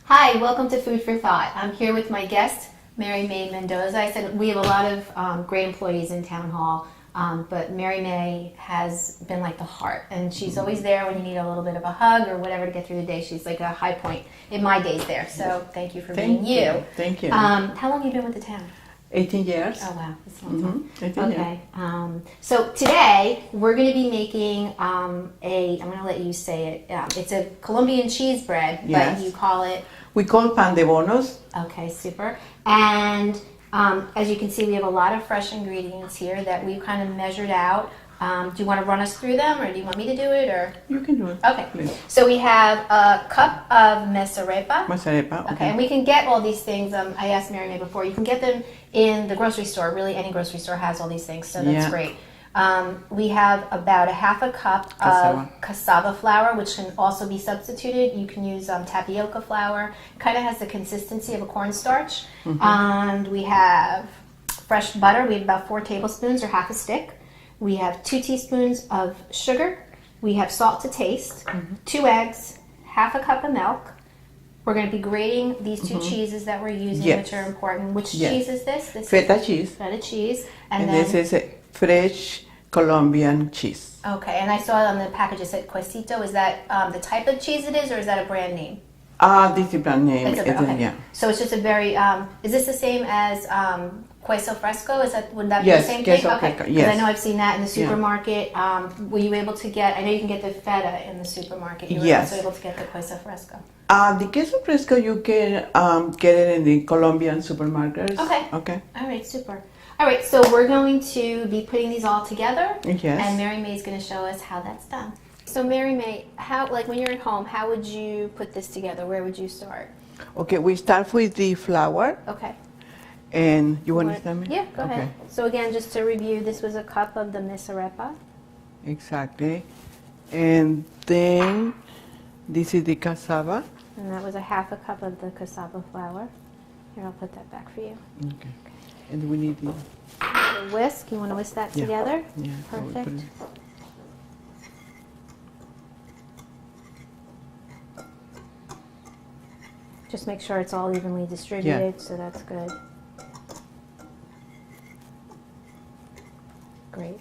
Hi, welcome to Food for Thought. I'm here with my guest, Mary May Mendoza. I said we have a lot of great employees in Town Hall, but Mary May has been like the heart, and she's always there when you need a little bit of a hug or whatever to get through the day. She's like a high point in my days there. So thank you for being you. Thank you. How long have you been with the town? 18 years. Oh wow, that's a long time. 18 years. Okay. So today we're going to be making I'm going to let you say it. It's a Colombian cheese bread, Yes. but you call it. We call pan de bonos. Okay, super. And as you can see, we have a lot of fresh ingredients here that we've kind of measured out. Do you want to run us through them, or do you want me to do it, or? You can do it. Okay. Please. So we have a cup of mesarepa. Masarepa. Okay, and we can get all these things. I asked Mary May before. You can get them in the grocery store. Really, any grocery store has all these things, so that's Yeah. great. We have about a half a cup Cassava. of cassava flour, which can also be substituted. You can use tapioca flour. Kind of has the consistency of a cornstarch. And we have fresh butter. We have about 4 tablespoons or half a stick. We have 2 teaspoons of sugar. We have salt to taste. 2 eggs, half a cup of milk. We're going to be grating these 2 cheeses that we're using, Yes. which are important. Which Yes. cheese is this? This Feta is cheese. feta cheese. And, And then, this is a fresh Colombian cheese. okay, and I saw on the package it said Quesito. Is that the type of cheese it is, or is that a brand name? This is brand name. It's a brand, okay. Yeah. So it's just a very. Is this the same as queso fresco? Would that be Yes, the same queso thing? Okay, fresco, 'cause yes. I know I've seen that in the Yeah. supermarket. Were you able to get? I know you can get the feta in the supermarket. You were Yes. also able to get the queso fresco. The queso fresco, you can get it in the Colombian supermarkets. Okay. Okay. All right, super. All right, so we're going to be putting these all together, Yes. and Mary May is going to show us how that's done. So Mary May, how when you're at home, how would you put this together? Where would you start? Okay, we start with the flour. Okay. And you want to tell me? Yeah, go Okay. ahead. So again, just to review, this was a cup of the misarepa. Exactly. And then this is the cassava. And that was a half a cup of the cassava flour. Here, I'll put that back for you. Okay. And we need the The whisk, you want to whisk that Yeah. together? yeah. so we put Perfect. it- Just make sure it's all evenly distributed, so that's good. Great.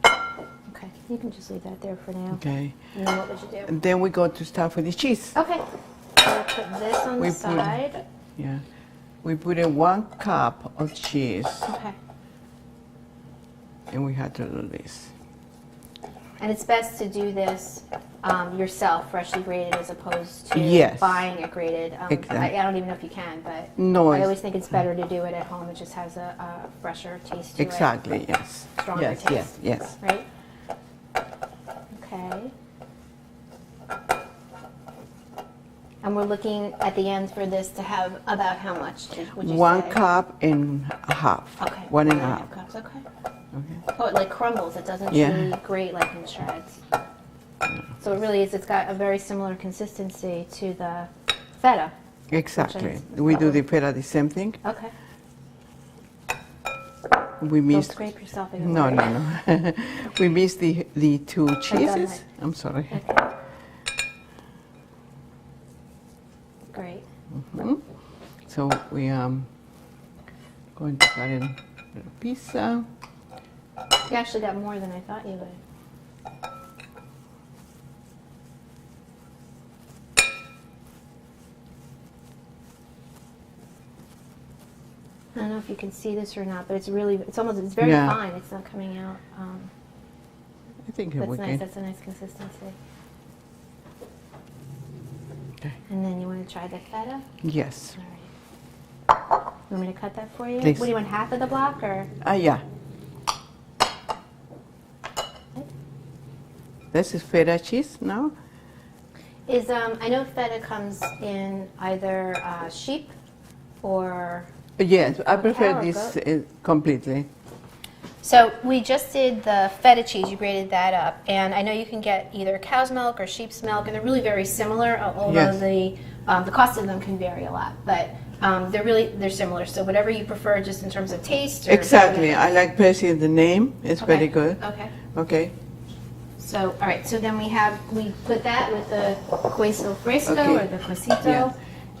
Okay, you can just leave that there for now. Okay. And then what would you do? And then we go to start with the cheese. Okay, so we'll put this on We the put- side. Yeah. We put in 1 cup of cheese, Okay. and we have to do this. And it's best to do this yourself, freshly grated, as opposed to Yes. buying it grated. Exactly. I don't even know if you can, but No, I it's- always think it's better to do it at home. It just has a fresher taste to Exactly, yes. it. Stronger Yes, taste. yes, yes. Right? Okay. And we're looking at the end for this to have about how much, would you 1 say? cup and a half. Okay. 1 and a half. cups, okay. Okay. Oh, it like crumbles. It doesn't Yeah. really grate like in shreds. So it really is, it's got a very similar consistency to the feta. Exactly. is We do probably- the feta the same thing. Okay. We Don't mix. scrape yourself in. No, no, no. We mix the 2 cheeses. it. I'm sorry. Okay. Great. So we going to cut in a little pizza. You actually got more than I thought you would. I don't know if you can see this or not, but it's very Yeah. fine. It's not coming out. I think That's we nice. can. That's a nice consistency. Okay. And then you want to try the feta? Yes. All right. You want me to cut that for you? Please. What do you want, half of the block or? Yeah. This is feta cheese now. I know feta comes in either sheep or. Yes, I Or prefer cow or this goat? completely. So we just did the feta cheese. You grated that up, and I know you can get either cow's milk or sheep's milk, and they're really very similar. Although Yes. the cost of them can vary a lot, but they're similar. So whatever you prefer, just in terms of taste. Or Exactly. I like pressing the name. It's Okay. very good. Okay. Okay. So, all right, so then we put that with the queso fresco Okay. or the quesito, Yeah.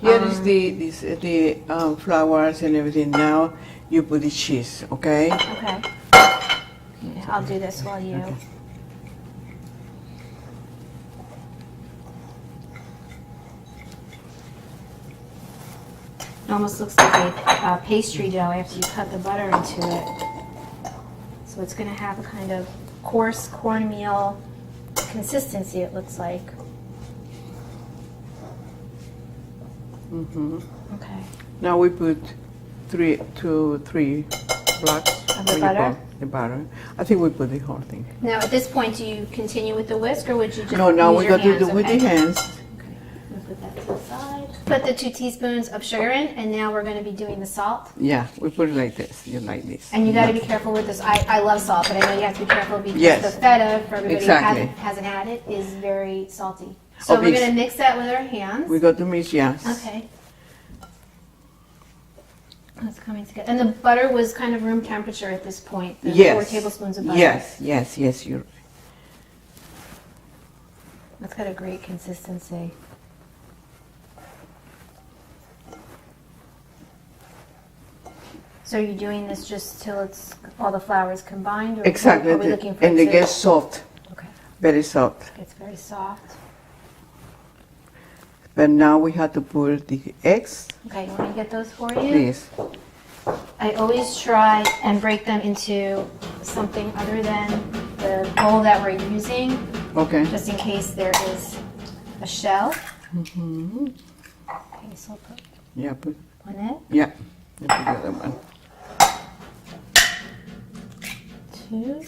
Here is the flowers and everything. Now you put the cheese, okay? Okay. Yeah, I'll do this while you. Okay. It almost looks like a pastry dough after you cut the butter into it. So it's going to have a kind of coarse cornmeal consistency, it looks like. Mm-hmm. Okay. Now we put 3 blocks Of the what you butter? call the butter. I think we put the whole thing. Now at this point, do you continue with the whisk, or would you just No, now use we your got to hands? do with the Okay. hands. Okay. We'll put that to the side. Put the 2 teaspoons of sugar in, and now we're going to be doing the salt. Yeah, we put it like this. You like this. And you got to be careful with this. I love salt, but I know you have to be careful because Yes. the feta, for everybody Exactly. who hasn't had it, is very salty. So Oh, we're mix. going to mix that with our hands. We got to mix, yes. Okay. It's coming together. And the butter was kind of room temperature at this point. The 4 Yes. tablespoons of butter. Yes, you're That's got a great consistency. So are you doing this just till it's all the flours combined, or exactly. are we looking for And it it to- gets soft, Okay, very soft. it's very soft. But now we have to put the eggs, Okay, you want me to get those for you? please. I always try and break them into something other than the bowl that we're using, Okay. just in case there is a shell. Mm-hmm. Okay, so I'll put Yeah, put. one in, Yeah. And put the other one. 2.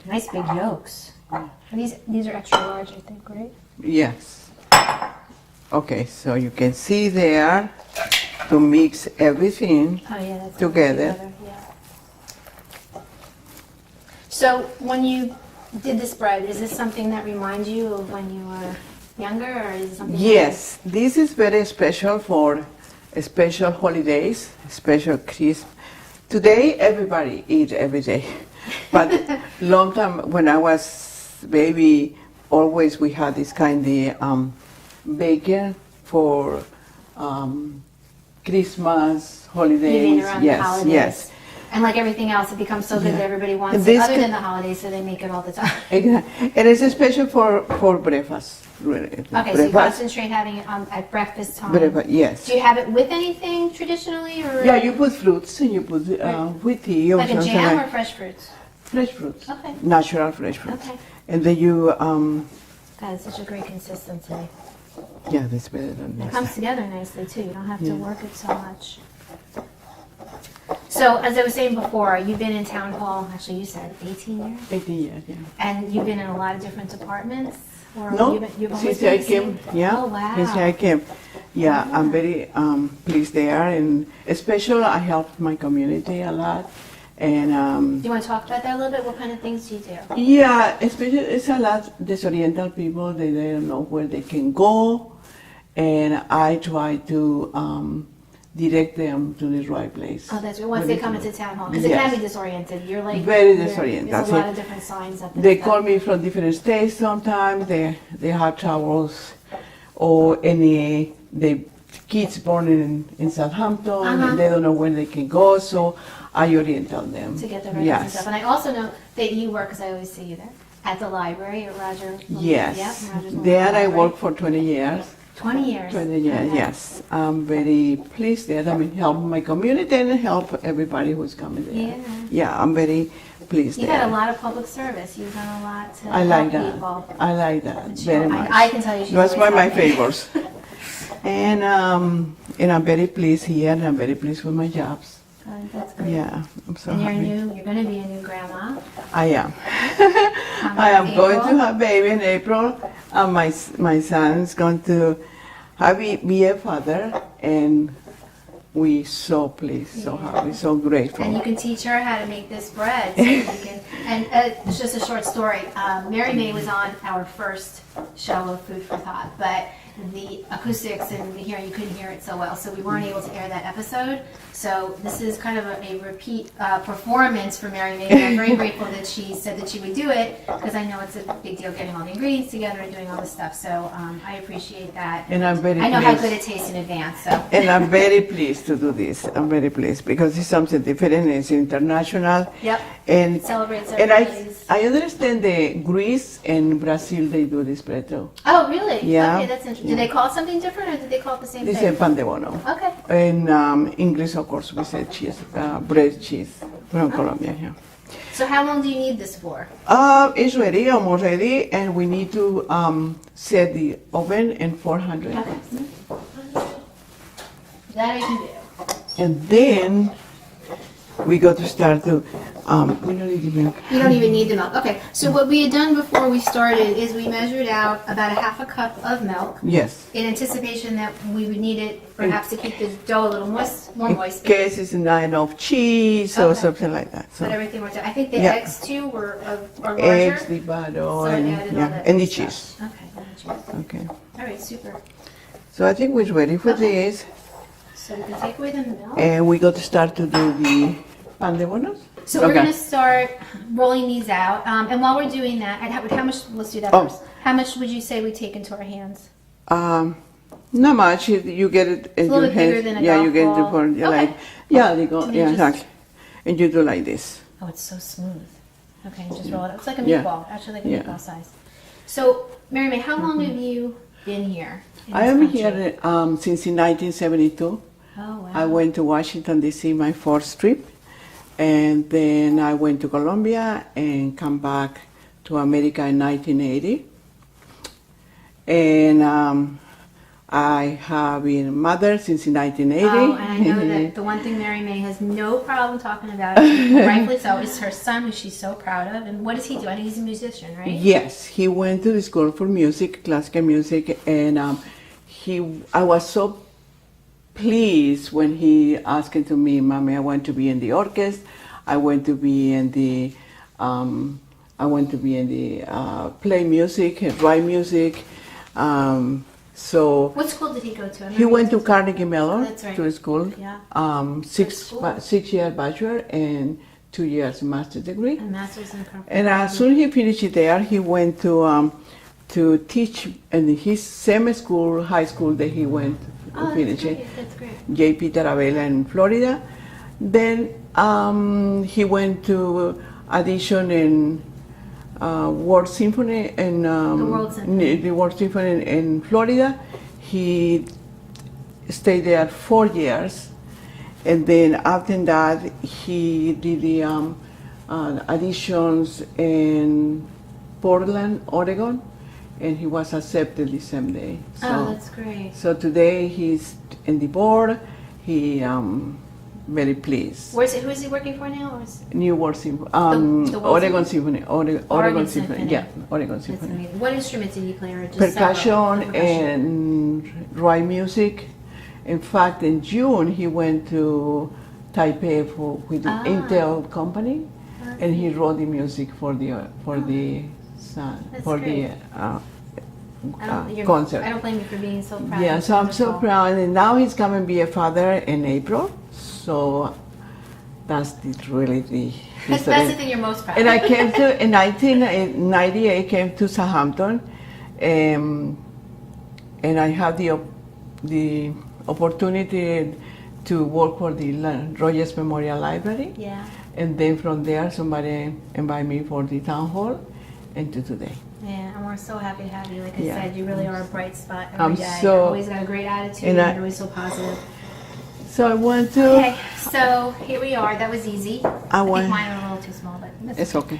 Nice big yolks. These are extra large, I think, right? Yes. Okay, so you can see there to mix everything. Oh yeah, that's Together. Yeah. So when you did this bread, is this something that reminds you of when you were younger, or is it something? Yes, this is very special for special holidays, special Christmas. Today, everybody eat every day, but long time when I was baby, always we had this kind of bacon for Christmas holidays. You mean around the Yes, holidays? yes. And like everything else, it becomes so good Yeah. that everybody wants And it, this other could- than the holidays, so they make it all the time. Exactly. And it's special for breakfast. Really. Okay, so you breakfast. concentrate having it at breakfast time. Breakfast, yes. Do you have it with anything traditionally, or Yeah, you put fruits and you put with tea or like a something jam like or fresh fruits? fresh fruits. Okay. Natural fresh fruits. Okay. And then you God, it's such a great consistency. yeah, that's better than It this. comes together nicely too. You don't have to Yeah. work it so much. So, as I was saying before, you've been in town hall. Actually, you said 18 years, 18 years, yeah. and you've been in a lot of different departments. Or No, you've always since been I the came, same? yeah, Oh wow. since I came, yeah, I'm very pleased there, and especially I help my community a lot, and Do you want to talk about that a little bit? What kind of things do you do? yeah, especially it's a lot disoriental people. They don't know where they can go, and I try to direct them to the right place. Oh, that's right. Once Where they come can into go. town hall, because it Yes. can be disoriented. You're like Very you're- disoriented. There's a So lot of different signs up. and They stuff. call me from different states sometimes. They have troubles, or any the kids born in Southampton, Uh-huh. and they don't know where they can go. So I orient them. to get the records and Yes. stuff. And I also know that you work, because I always see you there, at the library at Roger. Yes. Yep, Rogers Memorial There I Library. worked for 20 years. 20 years. 20 years, Okay. yes. I'm very pleased there. I mean, help my community and help everybody who's coming there. Yeah. Yeah, I'm very pleased You've there. had a lot of public service. You've done a lot to I like help that. people. I like that Which very I- much. I can tell you she's That's always one of my helping. favors. and I'm very pleased here, and I'm very pleased with my jobs. That's great. Yeah, I'm so And happy. you're going to be a new grandma. I am. Coming I am in going April. to have baby in April, and my son is going to be a father, and we so pleased, so happy, so grateful. And you can teach her how to make this bread. So you can, and it's just a short story. Mary May was on our first show of Food for Thought, but the acoustics and here you couldn't hear it so well, so we weren't able to air that episode. So this is kind of a repeat performance for Mary May. I'm very grateful that she said that she would do it because I know it's a big deal getting all the ingredients together and doing all this stuff. So I appreciate that. And I'm very I know how pleased. good it tastes in advance. So. And I'm very pleased to do this. I'm very pleased because it's something different. It's international. Yep. And Celebrates and everybody's. I understand the Greece and Brazil they do this bread too. Oh, really? Yeah. Okay, that's interesting. Did they call it something different or did they call it the same They thing? say pan de bono. Okay. And English, of course, we say cheese, bread cheese from Colombia. Yeah. So how long do you need this for? It's ready, almost ready, and we need to set the oven in 400. Okay. That I can do. And then we got to start to, we don't need the milk. You don't even need the milk. Okay, so what we had done before we started is we measured out about a half a cup of milk Yes. in anticipation that we would need it perhaps to keep the dough a little more In moist. case it's not enough cheese or Okay. something like that. But So everything worked out. I think the Yeah. eggs too were larger. eggs, the butter, so it and, added all yeah, that and the stuff. cheese. Okay, and the cheese. Okay. All right, super. So I think we're ready for Okay. this. So we can take away the milk. And we got to start to do the pan de bonos. So we're Okay. going to start rolling these out. And while we're doing that, how much, let's do that Oh. first. How much would you say we take into our hands? Not much. You get it in a little your bit bigger hands. than a Yeah, golf you get it ball. for you Okay. like yeah, they go And then yeah, just- exactly. And you do like this. Oh, it's so smooth. Okay, just roll it up. It's like a Yeah. meatball, actually like a Yeah. meatball size. So, Mary May, how long have you been here? in I this am country? here since in 1972. Oh, wow. I went to Washington D.C. my first trip, and then I went to Colombia and come back to America in 1980. And I have been mother since 1980. Oh, and I know that the one thing Mary May has no problem talking about, rightfully so, is her son, who she's so proud of. And what does he do? I know he's a musician, right? Yes, he went to the school for music, classical music, and I was so pleased when he asked to me, "Mommy, I want to be in the orchestra. I want to be in the, play music, and write music." So What school did he go to? he went to Carnegie Mellon That's right. to school. Yeah. Six year bachelor and 2 years master's degree. A master's in performance. And as soon as he finished it there, he went to teach in his same school, high school that he went to Oh, finish that's it, great. That's great. J.P. Tarabella in Florida. Then he went to audition in World Symphony in World Symphony. the World Symphony in Florida. He stayed there 4 years, and then after that he did the auditions in Portland, Oregon, and he was accepted the same day. Oh, that's great. So today he's in the board. He very pleased. Who is he working for now? Or is, New World Symphony, the World Oregon Symphony, Oregon Symphony, Symphony. yeah, Oregon that's Symphony. amazing. What instruments did he play? Or just Percussion several? Percussion. and write music. In fact, in June he went to Taipei with the Intel company, and he wrote the music for the son That's for great. the concert. I don't blame you for being so proud. Yeah, That's so I'm so wonderful. proud. And now he's coming to be a father in April. So that's really the That's the thing you're most proud And of. I came to, in 1990, I came to Southampton, and I had the opportunity to work for the Rogers Memorial Library. Yeah. And then from there, somebody invited me for the town hall, and to today. Yeah, and we're so happy to have you. Like I Yeah. said, you really are a bright spot every I'm day. so- You've always got a great attitude and and, I- you're always so positive. So I want to. Okay, so here we are. That was easy. I want- think mine are a little too small, but that's It's okay.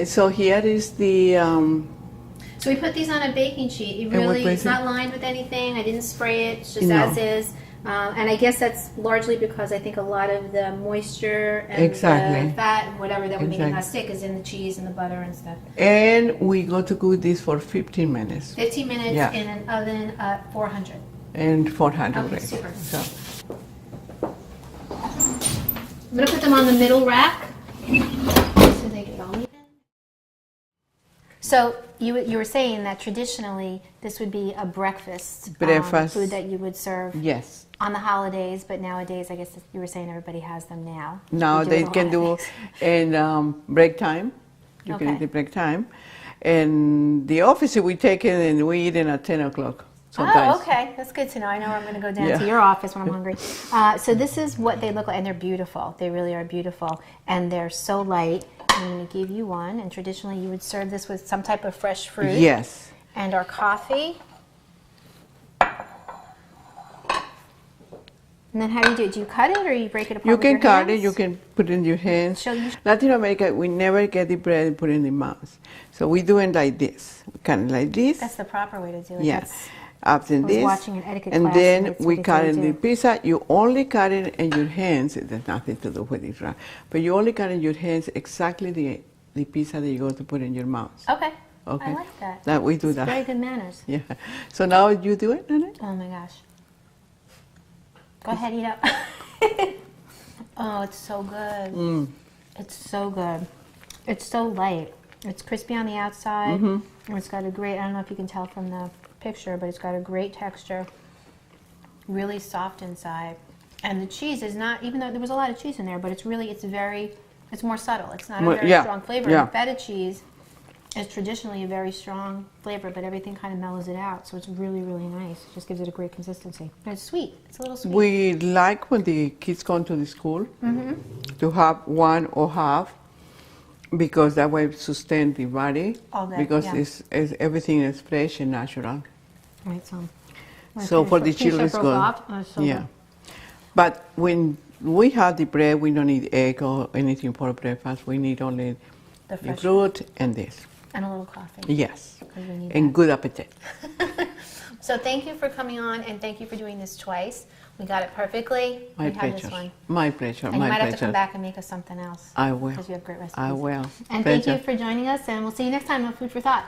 So here is the. So we put these on a baking sheet. You And what really, it's baking? not lined with anything. I didn't spray it. It's just No. as is. And I guess that's largely because I think a lot of the moisture and Exactly. the fat, whatever that would make it Exactly. not stick, is in the cheese and the butter and stuff. And we go to cook this for 15 minutes 15 minutes Yeah. in an oven at 400. and 400 Okay, grades. super. So, I'm gonna put them on the middle rack so they get all even. So you were saying that traditionally this would be a breakfast, Breakfast. food that you would serve Yes. on the holidays, but nowadays I guess you were saying everybody has them now. Now We do they it a can lot do of days. in break time. You can Okay. eat the break time. And the office we take it and we eat it at 10 o'clock sometimes. Oh, okay. That's good to know. I know I'm going to go down Yeah. to your office when I'm hungry. So this is what they look like, and they're beautiful. They really are beautiful, and they're so light. I'm going to give you one, and traditionally you would serve this with some type of fresh fruit. Yes. And our coffee. And then how do you do it? Do you cut it or you break it apart You with your can cut it, hands? you can put it in your hands. Show you. Latin America, we never get the bread and put it in the mouth. So we do it like this. Kind of like this. That's the proper way to do it. Yeah. That's- After was this. watching an etiquette And class, then and that's we what cut they in the do. pizza. You only cut it in your hands. It has nothing to do with it, right? But you only cut in your hands exactly the pizza that you're going to put in your mouth. Okay. Okay. I like that. That we do It's that. very good manners. Yeah. So now you do it, Nene? Oh my gosh. Go ahead, eat up. Oh, it's so good. Mm. It's so good. It's so light. It's crispy on the outside. Mm-hmm. And it's got a great, I don't know if you can tell from the picture, but it's got a great texture. Really soft inside. And the cheese is not, even though there was a lot of cheese in there, but it's more subtle. It's not a More- very yeah, strong flavor. yeah. And feta cheese is traditionally a very strong flavor, but everything kind of mellows it out. So it's really, really nice. It just gives it a great consistency. And it's sweet. It's a little sweet. We like when the kids come to the school to have one or half because that way sustain the body All day, because yeah. it's everything is fresh and natural. Right, so. So for the children, it's good. Yeah. But when we have the bread, we don't need egg or anything for breakfast. We need only The the fresh fruit and this. and a little coffee. Yes. Because we need And that. good appetite. So thank you for coming on, and thank you for doing this twice. We got it perfectly. My we had this pleasure. one. My pleasure. And My you might pleasure. have to come back and make us something else. I will. Because you have great recipes. I will. And thank Pleasure. you for joining us, and we'll see you next time on Food for Thought.